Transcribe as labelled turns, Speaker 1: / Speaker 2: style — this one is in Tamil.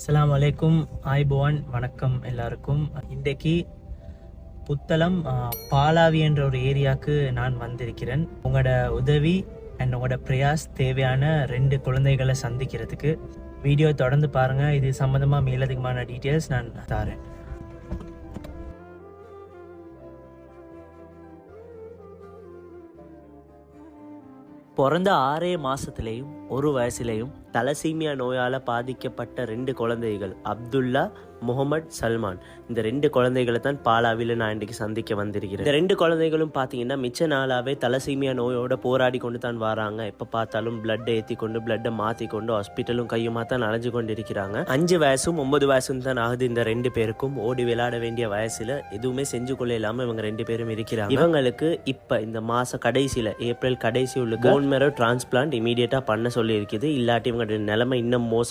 Speaker 1: அஸ்ஸலாமு அலைக்கும். ஆய்போவான், வணக்கம் எல்லாருக்கும். இன்றைக்கு புத்தளம் பாலாவி என்ற ஒரு ஏரியாவுக்கு நான் வந்திருக்கிறேன். உங்களோட உதவி அண்ட் உங்களோட பிரயாஸ் தேவையான 2 குழந்தைகளை சந்திக்கிறதுக்கு. வீடியோ தொடர்ந்து பாருங்கள். இது சம்மந்தமாக மேலதிகமான டீட்டெயில்ஸ் நான் தரேன்.
Speaker 2: பிறந்த 6 மாசத்திலையும் 1 வயசுலையும் தலசீமியா நோயால் பாதிக்கப்பட்ட 2 குழந்தைகள், அப்துல்லா, முகமது, சல்மான். இந்த 2 குழந்தைகளை தான் பாலாவில் நான் இன்றைக்கு சந்திக்க வந்திருக்கிறேன். இந்த 2 குழந்தைகளும் பார்த்தீங்கன்னா மிச்ச நாளாகவே தலசீமியா நோயோட போராடி கொண்டு தான் வராங்க. எப்போ பார்த்தாலும் பிளட்டை ஏற்றி கொண்டு பிளட்டை மாற்றி கொண்டு ஹாஸ்பிட்டலும் கையுமா தான் அலைஞ்சு கொண்டு இருக்கிறாங்க. 5 வயசும் 9 வயசும் தான் ஆகுது இந்த 2 பேருக்கும். ஓடி விளையாட வேண்டிய வயசுல எதுவுமே செஞ்சு கொள்ள இல்லாமல் இவங்க 2 பேரும் இருக்கிறாங்க. இவங்களுக்கு இப்போ இந்த மாதம் கடைசியில், ஏப்ரல் கடைசி உள்ள போன் மேரோ டிரான்ஸ்பிளான்ட் இமீடியட்டாக பண்ண சொல்லி இருக்குது. இல்லாட்டி இவங்க நிலைமை இன்னும் மோசம்